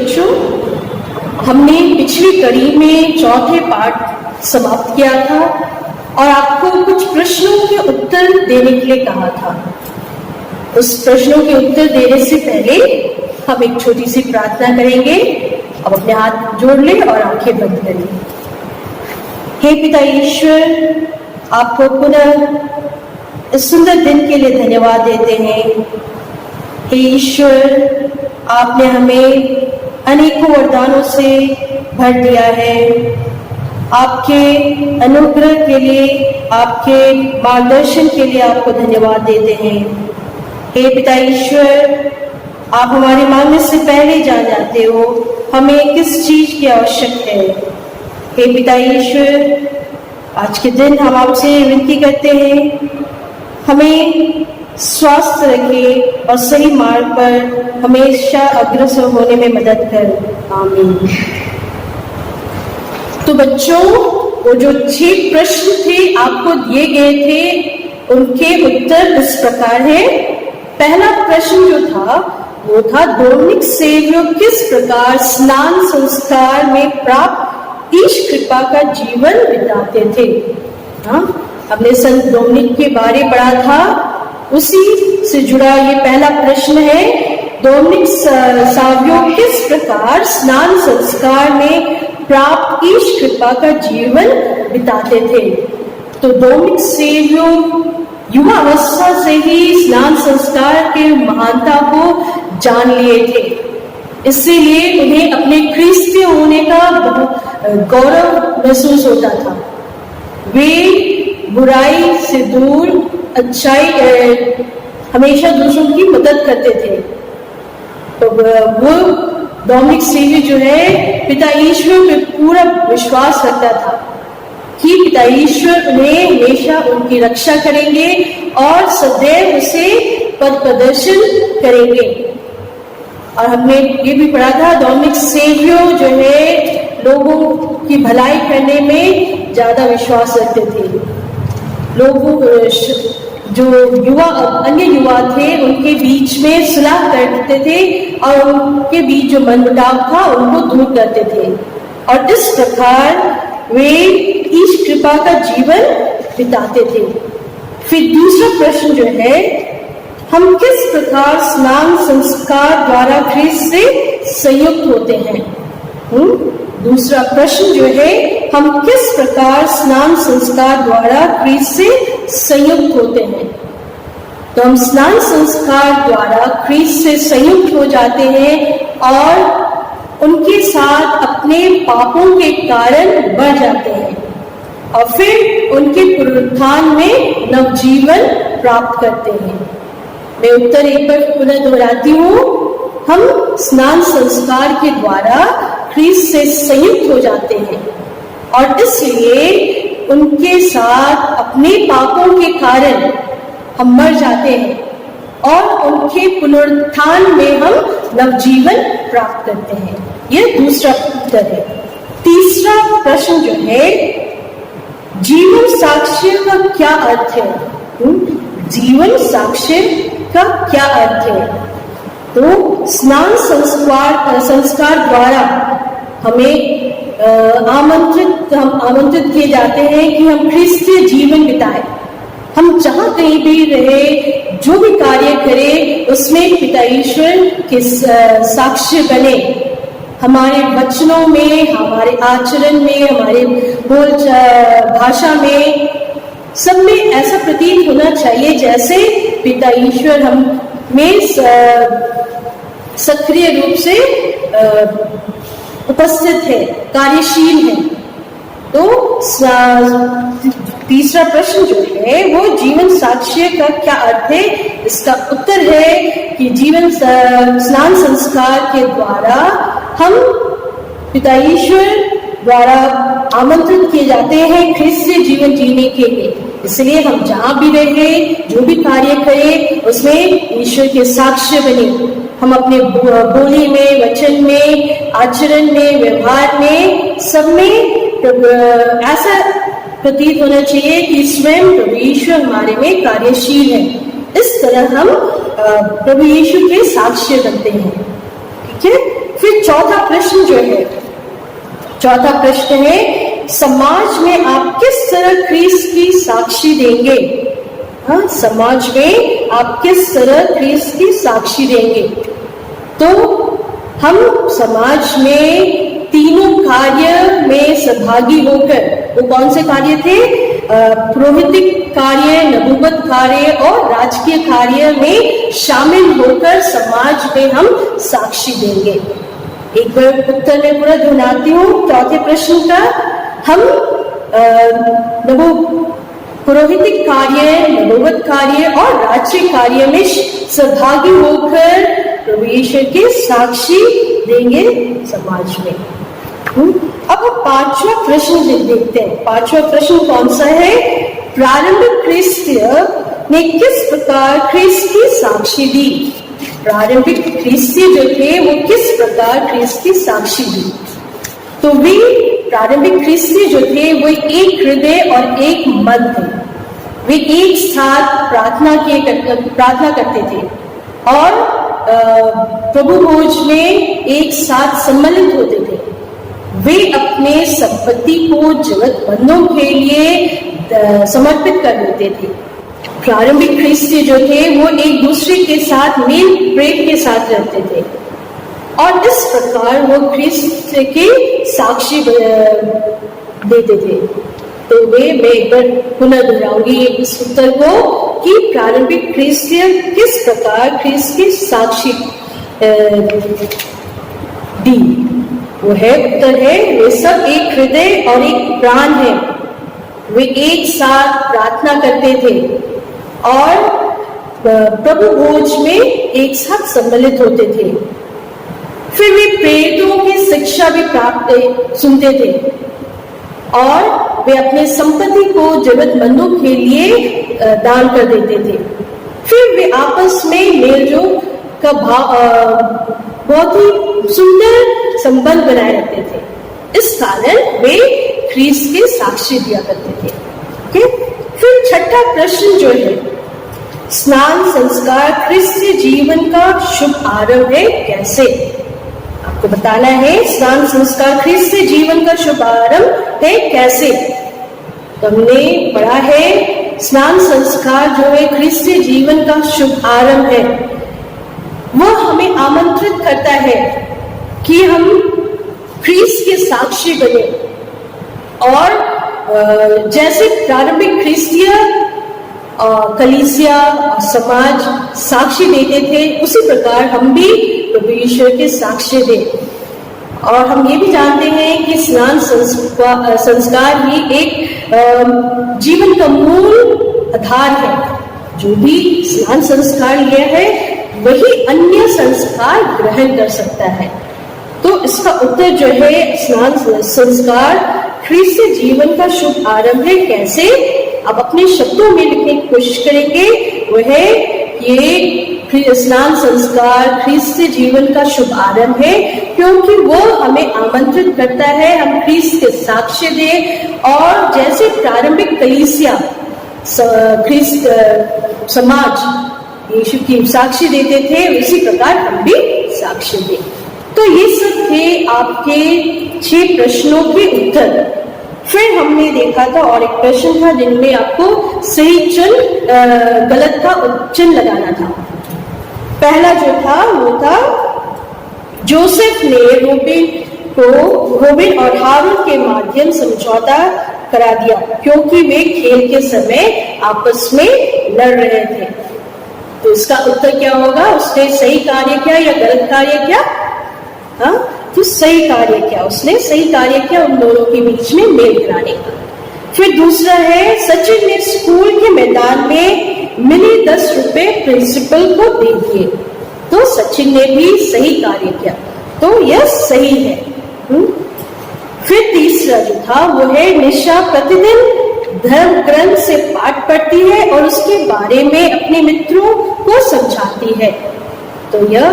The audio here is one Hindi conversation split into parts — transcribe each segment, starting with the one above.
बच्चों, हमने पिछली कड़ी में चौथे पाठ समाप्त किया था और आपको कुछ प्रश्नों के उत्तर देने के लिए कहा था। उस प्रश्नों के उत्तर देने से पहले हम एक छोटी सी प्रार्थना करेंगे। अब अपने हाथ जोड़ लें और आंखें बंद करें। हे पिता ईश्वर, आपको पुनः इस सुंदर दिन के लिए धन्यवाद देते हैं। हे ईश्वर, आपने हमें अनेकों वरदानों से भर दिया है। आपके अनुग्रह के लिए, आपके मार्गदर्शन के लिए आपको धन्यवाद देते हैं। हे पिता ईश्वर, आप हमारे मांगने से पहले जान जाते हो हमें किस चीज की आवश्यक है। हे पिता ईश्वर, आज के दिन हम आपसे विनती करते हैं, हमें स्वस्थ रखे और सही मार्ग पर हमेशा अग्रसर होने में मदद कर। आमीन। तो बच्चों, वो जो 6 प्रश्न थे आपको दिए गए थे, उनके उत्तर इस प्रकार है। पहला प्रश्न जो था वो था, डोमिनिक सेवियर किस प्रकार स्नान संस्कार में प्राप्त ईश कृपा का जीवन बिताते थे। हमने संत डोमिनिक के बारे पढ़ा था, उसी से जुड़ा ये पहला प्रश्न है। डोमिनिक सेवियर किस प्रकार स्नान संस्कार में प्राप्त ईश कृपा का जीवन बिताते थे। तो डोमिनिक सेवियर युवा अवस्था से ही स्नान संस्कार के महानता को जान लिए थे, इसीलिए उन्हें अपने ख्रिस्तीय होने का गौरव महसूस होता था। वे बुराई से दूर अच्छाई हमेशा दूसरों की मदद करते थे। तो वो डोमिनिक सेवियर जो है पिता ईश्वर पे पूरा विश्वास रखता था कि पिता ईश्वर उन्हें हमेशा उनकी रक्षा करेंगे और सदैव उसे पद प्रदर्शन करेंगे। और हमने ये भी पढ़ा था, डोमिनिक सेवियर जो है लोगों की भलाई करने में ज्यादा विश्वास रखते थे। लोगों जो अन्य युवा थे उनके बीच में सुलह करते थे और उनके बीच जो मनमुटाव था उनको दूर करते थे, और इस प्रकार वे ईश कृपा का जीवन बिताते थे। फिर दूसरा प्रश्न जो है, हम किस प्रकार स्नान संस्कार द्वारा ख्रिस्त से संयुक्त होते हैं। दूसरा प्रश्न जो है, हम किस प्रकार स्नान संस्कार द्वारा ख्रिस्त से संयुक्त होते हैं। तो हम स्नान संस्कार द्वारा ख्रिस्त से संयुक्त हो जाते हैं और उनके साथ अपने पापों के कारण बढ़ जाते हैं और फिर उनके पुनरुत्थान में नवजीवन प्राप्त करते हैं। मैं उत्तर एक बार पुनः दोहराती हूँ, हम स्नान संस्कार के द्वारा ख्रिस्त से संयुक्त हो जाते हैं और इसलिए उनके साथ अपने पापों के कारण हम मर जाते हैं और उनके पुनरुत्थान में हम नवजीवन प्राप्त करते हैं। यह दूसरा उत्तर है। तीसरा प्रश्न जो है, जीवन साक्ष्य का क्या अर्थ है। जीवन साक्ष्य का क्या अर्थ है। तो स्नान संस्कार द्वारा हमें आमंत्रित किए जाते हैं कि हम ख्रिस्तीय जीवन बिताएं। हम जहाँ कहीं भी रहे, जो भी कार्य करें, उसमें पिता ईश्वर के साक्ष्य बने। हमारे वचनों में, हमारे आचरण में, हमारे बोल भाषा में, सब में ऐसा प्रतीत होना चाहिए जैसे पिता ईश्वर हम में सक्रिय रूप से उपस्थित है, कार्यशील है। तो तीसरा प्रश्न जो है वो जीवन साक्ष्य का क्या अर्थ है। इसका उत्तर है कि जीवन स्नान संस्कार के द्वारा हम पिता ईश्वर द्वारा आमंत्रित किए जाते हैं ख्रिस्तीय जीवन जीने के लिए। इसलिए हम जहाँ भी रहे, जो भी कार्य करें, उसमें ईश्वर के साक्ष्य बने। हम अपने बोली में, वचन में, आचरण में, व्यवहार में, सब में ऐसा प्रतीत होना चाहिए कि स्वयं प्रभु ईश्वर हमारे में कार्यशील है। इस तरह हम प्रभु यीशु के साक्ष्य बनते हैं। ठीक है। फिर चौथा प्रश्न जो है, चौथा प्रश्न है समाज में आप किस तरह ख्रीस्त की साक्षी देंगे? हाँ, समाज में आप किस तरह ख्रीस्त की साक्षी देंगे? तो हम समाज में तीनों कार्य में सहभागी होकर, वो कौन से कार्य थे? पुरोहितिक कार्य, नबूवत कार्य और राजकीय कार्य में शामिल होकर समाज में हम साक्षी देंगे। एक बार उत्तर में पूरा दोहराती हूँ चौथे प्रश्न का। हम पुरोहितिक कार्य, नबूवत कार्य और राज्य कार्य में सहभागी होकर प्रभु यीशु की साक्षी देंगे समाज में। अब हम पांचवा प्रश्न देखते हैं। पांचवा प्रश्न कौन सा है? प्रारंभिक क्रिस्तीय ने किस प्रकार ख्रीस्त की साक्षी दी? प्रारंभिक क्रिस्तीय जो थे वो किस प्रकार ख्रीस्त की साक्षी दी? तो वे प्रारंभिक क्रिस्तीय जो थे वो एक हृदय और एक मन थे। वे एक साथ प्रार्थना करते थे और प्रभु भोज में एक साथ सम्मिलित होते थे। वे अपने संपत्ति को जरूरतमंदों के लिए समर्पित कर देते थे। प्रारंभिक ख्रीस्ती जो थे वो एक दूसरे के साथ मेल प्रेम के साथ रहते थे और इस प्रकार वो ख्रीस्त की साक्षी देते थे। तो मैं एक बार पुनः दोहराऊंगी इस उत्तर को कि प्रारंभिक ख्रीस्तीय किस प्रकार ख्रीस्त की साक्षी दी। वो है, उत्तर है, वे सब एक हृदय और एक प्राण है। वे एक साथ प्रार्थना करते थे और प्रभु भोज में एक साथ सम्मिलित होते थे। फिर वे प्रेरितों की शिक्षा भी सुनते थे और वे अपने संपत्ति को जरूरतमंदों के लिए दान कर देते थे। फिर वे आपस में मेलजोल का बहुत ही सुंदर संबंध बनाए रखते थे। इस कारण वे ख्रीस्त के साक्षी दिया करते थे। फिर छठा प्रश्न जो है, स्नान संस्कार ख्रीस्तीय जीवन का शुभ आरंभ है कैसे? आपको बताना है स्नान संस्कार ख्रीस्तीय जीवन का शुभ आरंभ है कैसे। तो हमने पढ़ा है स्नान संस्कार जो है ख्रीस्तीय जीवन का शुभ आरंभ है। वह हमें आमंत्रित करता है कि हम ख्रीस्त के साक्षी बने और जैसे प्रारंभिक ख्रीस्तीय कलीसिया और समाज साक्षी देते थे, उसी प्रकार हम भी प्रभु ईश्वर के साक्षी दें। और हम ये भी जानते हैं कि स्नान संस्कार ही एक जीवन का मूल आधार है। जो भी स्नान संस्कार लिया है वही अन्य संस्कार ग्रहण कर सकता है। तो इसका उत्तर जो है स्नान संस्कार ख्रीस्तीय जीवन का शुभ आरंभ है कैसे। अब अपने शब्दों में लिखने की कोशिश करेंगे। वह ये स्नान संस्कार ख्रीस्तीय जीवन का शुभ आरंभ है क्योंकि वो हमें आमंत्रित करता है हम ख्रीस्त के साक्ष्य दें और जैसे प्रारंभिक कलीसिया ख्रीस्त समाज यीशु की साक्षी देते थे उसी प्रकार हम भी साक्ष्य दें। तो ये सब थे आपके 6 प्रश्नों के उत्तर। फिर हमने देखा था और एक प्रश्न था जिनमें आपको सही चिन्ह गलत का चिन्ह लगाना था। पहला जो था वो था जोसेफ ने रोबिन और हारून के माध्यम समझौता करा दिया क्योंकि वे खेल के समय आपस में लड़ रहे थे। तो इसका उत्तर क्या होगा? उसने सही कार्य किया या गलत कार्य किया? हाँ, तो सही कार्य किया। उसने सही कार्य किया उन दोनों के बीच में मेल कराने का। फिर दूसरा है सचिन ने स्कूल के मैदान में मिले 10 रुपए प्रिंसिपल को दे दिए। तो सचिन ने भी सही कार्य किया, तो यह सही है। फिर तीसरा जो था वो है निशा प्रतिदिन धर्म ग्रंथ से पाठ पढ़ती है और उसके बारे में अपने मित्रों को समझाती है। तो यह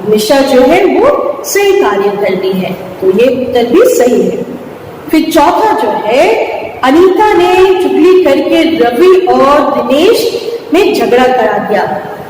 निशा जो है वो सही कार्य कर रही है, तो ये उत्तर भी सही है। फिर चौथा जो है अनीता ने चुगली करके रवि और दिनेश में झगड़ा करा दिया।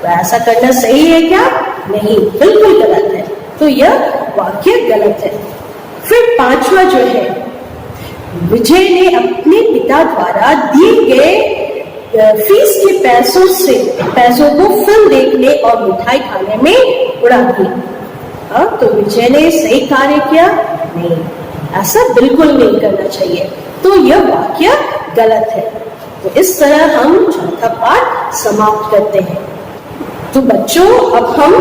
तो ऐसा करना सही है क्या? नहीं, बिल्कुल गलत है। तो यह वाक्य गलत है। फिर पांचवा जो है, विजय ने अपने पिता द्वारा दिए गए फीस के पैसों को फिल्म देखने और मिठाई खाने में उड़ा दिया। तो विजय ने सही कार्य किया? नहीं, ऐसा बिल्कुल नहीं करना चाहिए। तो यह वाक्य गलत है। तो इस तरह हम चौथा पाठ समाप्त करते हैं। तो बच्चों, अब हम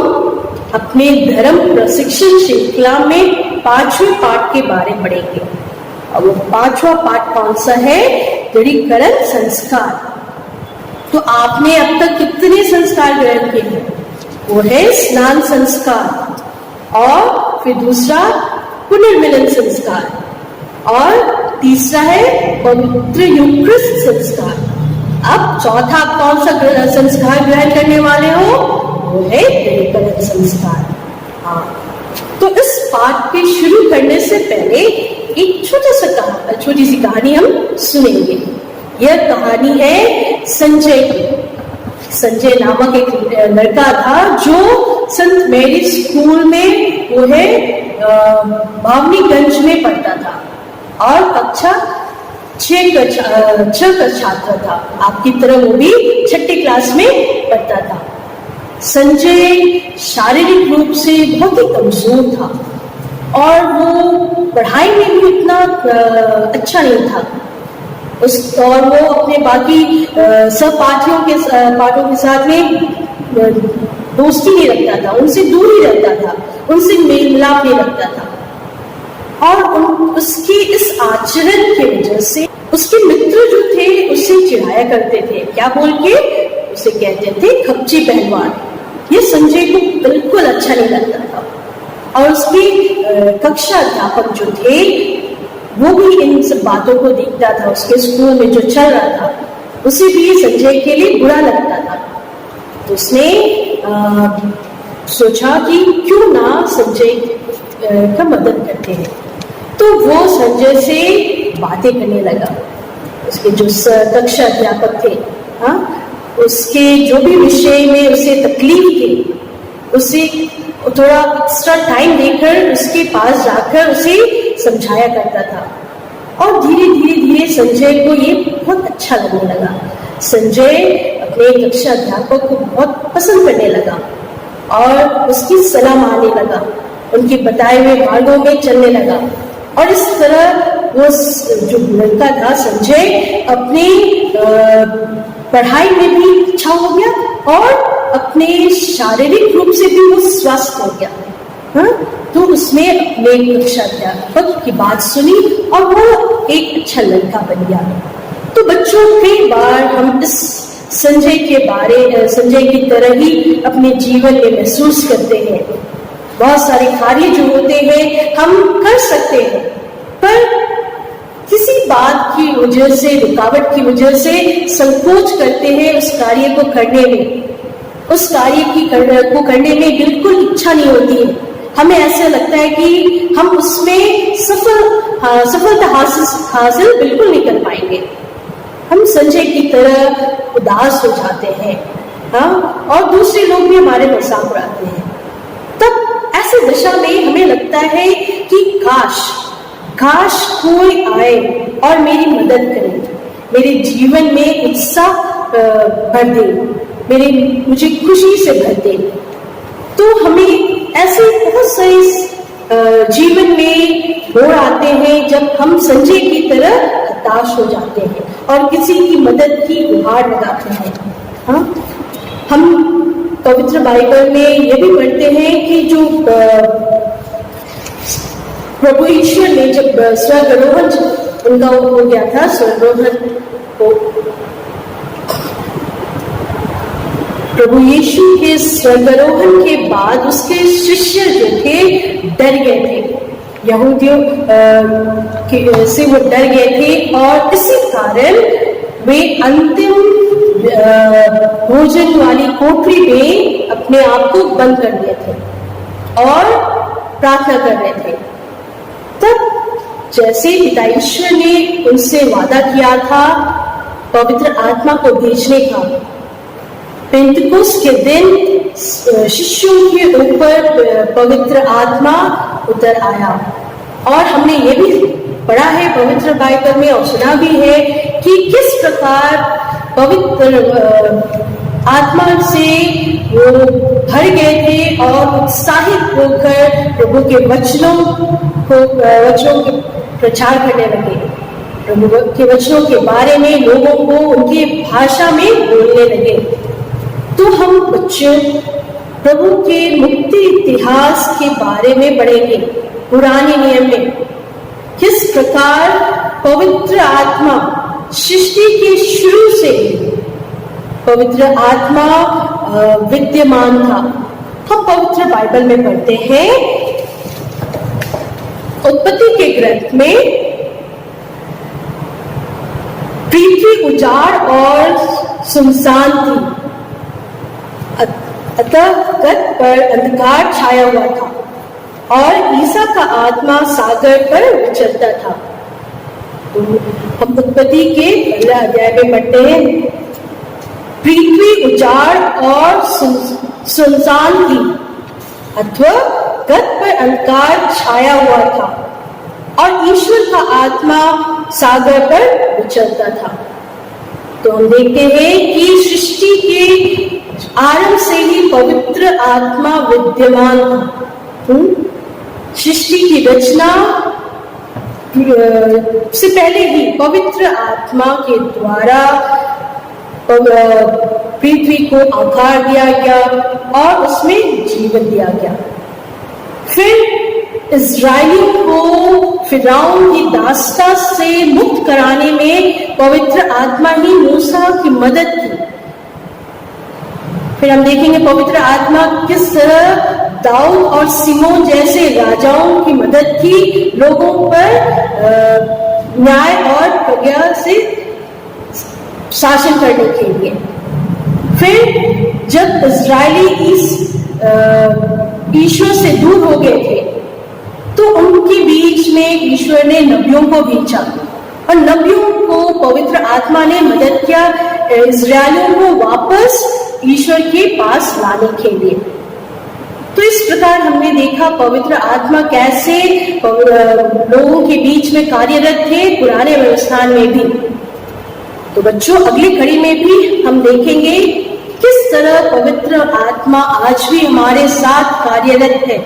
अपने धर्म प्रशिक्षण श्रृंखला में पांचवें पाठ के बारे में पढ़ेंगे। अब वो पांचवा पाठ कौन सा है? दृढ़ीकरण संस्कार। तो आपने अब तक कितने संस्कार ग्रहण किए हैं? वो है स्नान संस्कार, और फिर दूसरा पुनर्मिलन संस्कार, और तीसरा है पवित्र यूक्रिस्ट संस्कार। अब चौथा कौन सा संस्कार ग्रहण करने वाले हो? वो है दृढ़ीकरण संस्कार। हाँ, तो इस पाठ के शुरू करने से पहले एक छोटी सी कहानी हम सुनेंगे। यह कहानी है संजय की। संजय नामक एक लड़का था जो संत मैरी स्कूल में, वो है भावनीगंज में पढ़ता था, और कक्षा 6 का छात्र था। आपकी तरह वो भी 6ठी क्लास में पढ़ता था। संजय शारीरिक रूप से बहुत ही कमजोर था, और वो पढ़ाई में भी उतना अच्छा नहीं था। और वो अपने बाकी सहपाठियों के साथ में दोस्ती नहीं रखता था, उनसे दूर ही रहता था, उनसे मेल मिलाप नहीं रखता था। और उसके इस आचरण की वजह से उसके मित्र जो थे उससे चिढ़ाया करते थे। क्या बोल के? उसे कहते थे खपची पहलवान। ये संजय को बिल्कुल अच्छा नहीं लगता था। और उसकी कक्षा अध्यापक जो थे वो भी इन सब बातों को देखता था। उसके स्कूल में जो चल रहा था उसे भी संजय के लिए बुरा लगता था। तो उसने सोचा कि क्यों ना संजय का मदद करते हैं। तो वो संजय से बातें करने लगा। उसके जो कक्षा अध्यापक थे, हाँ, उसके जो भी विषय में उसे तकलीफ थी, उसे थोड़ा एक्स्ट्रा टाइम देकर उसके पास जाकर उसे समझाया करता था। और धीरे धीरे संजय को ये बहुत अच्छा लगने लगा। संजय अपने कक्षा अध्यापक को बहुत पसंद करने लगा और उसकी सलाह मानने लगा, उनके बताए हुए मार्गों में चलने लगा। और इस तरह वो जो लड़का था संजय, अपनी पढ़ाई में भी अच्छा हो गया और अपने शारीरिक रूप से भी वो स्वस्थ हो गया। हाँ? तो उसने अपने कक्षा अध्यापक की बात सुनी और वो एक अच्छा लड़का बन गया। तो बच्चों, कई बार हम इस संजय की तरह ही अपने जीवन में महसूस करते हैं। बहुत सारे कार्य जो होते हैं हम कर सकते हैं, पर किसी बात की वजह से, रुकावट की वजह से संकोच करते हैं उस कार्य को करने में। उस कार्य को करने में बिल्कुल इच्छा नहीं होती है। हमें ऐसा लगता है कि हम उसमें सफलता हासिल बिल्कुल नहीं कर पाएंगे। हम संजय की तरह उदास हो जाते हैं, हाँ, और दूसरे लोग भी हमारे मजाक उड़ाते हैं। तब ऐसी दशा में हमें लगता है कि काश कोई आए और मेरी मदद करे, मेरे जीवन में उत्साह भर दे, मुझे खुशी से भर दे। तो हमें ऐसे बहुत सारे जीवन में मोड़ आते हैं जब हम संजय की तरह हताश हो जाते हैं और किसी की मदद की गुहार लगाते हैं। हाँ? हम पवित्र बाइबल में ये भी पढ़ते हैं कि जो प्रभु ईश्वर ने जब स्वर्गारोहण उनका हो गया था, स्वर्गारोहण को प्रभु यीशु के स्वर्गारोहण के बाद उसके शिष्य जो थे डर गए थे, यहूदियों से वो डर गए थे और इसी कारण वे अंतिम भोजन वाली कोठरी में अपने आप को बंद कर दिए थे और प्रार्थना कर रहे थे। तब जैसे पिता ईश्वर ने उनसे वादा किया था पवित्र आत्मा को भेजने का, पेंतिकुस्त के दिन शिष्यों के ऊपर पवित्र आत्मा उतर आया। और हमने ये भी पढ़ा है पवित्र बाइबल में और सुना भी है कि किस प्रकार पवित्र आत्मा से वो भर गए थे और उत्साहित होकर प्रभु के वचनों के प्रचार करने लगे। प्रभु के वचनों के बारे में लोगों को उनकी भाषा में बोलने लगे। तो हम बच्चे प्रभु के मुक्ति इतिहास के बारे में पढ़ेंगे। पुराने नियम में किस प्रकार पवित्र आत्मा सृष्टि के शुरू से पवित्र आत्मा विद्यमान था। हम पवित्र बाइबल में पढ़ते हैं उत्पत्ति के ग्रंथ में पृथ्वी उजाड़ और सुनसान थी, अतः गत पर अंधकार छाया हुआ था और ईसा का आत्मा सागर पर विचरता था। तो हम उत्पत्ति के 15 अध्याय में पढ़ते हैं, पृथ्वी उजाड़ और सुनसान थी, अथवा गत पर अंधकार छाया हुआ था और ईश्वर का आत्मा सागर पर विचरता था। तो हम देखते हैं कि सृष्टि के आरंभ से ही पवित्र आत्मा विद्यमान था। सृष्टि की रचना से पहले ही पवित्र आत्मा के द्वारा पृथ्वी को आकार दिया गया और उसमें जीवन दिया गया। फिर इस्राएलियों को फिरौन की दास्ता से मुक्त कराने में पवित्र आत्मा ही मूसा की मदद की। फिर हम देखेंगे पवित्र आत्मा किस तरह दाऊद और सिमोन जैसे राजाओं की मदद की लोगों पर न्याय और प्रज्ञा से शासन करने के लिए। फिर जब इस्राएली ईश्वर से दूर हो गए थे तो उनके बीच में ईश्वर ने नबियों को भेजा और नबियों को पवित्र आत्मा ने मदद किया इस्राएलियों को वापस ईश्वर के पास लाने के लिए। तो इस प्रकार हमने देखा पवित्र आत्मा कैसे लोगों के बीच में कार्यरत थे पुराने व्यवस्थान में भी। तो बच्चों अगली कड़ी में भी हम देखेंगे किस तरह पवित्र आत्मा आज भी हमारे साथ कार्यरत है,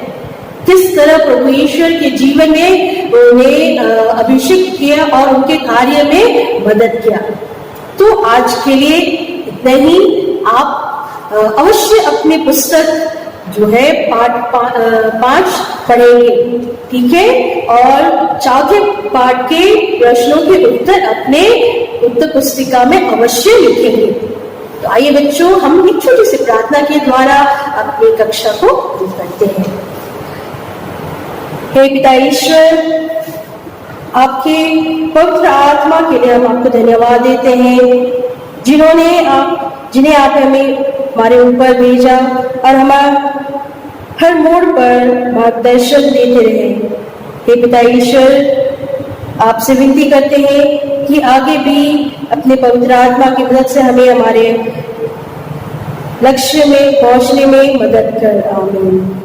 किस तरह प्रभु ईश्वर के जीवन में उन्हें अभिषेक किया और उनके कार्य में मदद किया। तो आज के लिए इतना ही। आप अवश्य अपनी पुस्तक जो है पाठ 5 पढ़ेंगे, ठीक है, और चौथे पाठ के प्रश्नों के उत्तर अपने उत्तर पुस्तिका में अवश्य लिखेंगे। तो आइए बच्चों हम एक छोटी सी प्रार्थना के द्वारा अपनी कक्षा को शुरू करते हैं। हे पिता ईश्वर, आपके पवित्र आत्मा के लिए हम आपको धन्यवाद देते हैं जिन्हें आप हमें हमारे ऊपर भेजा और हमारा हर मोड़ पर मार्गदर्शन देते रहे। हे पिता ईश्वर, आपसे विनती करते हैं कि आगे भी अपने पवित्र आत्मा की मदद से हमें हमारे लक्ष्य में पहुंचने में मदद कर। आमीन।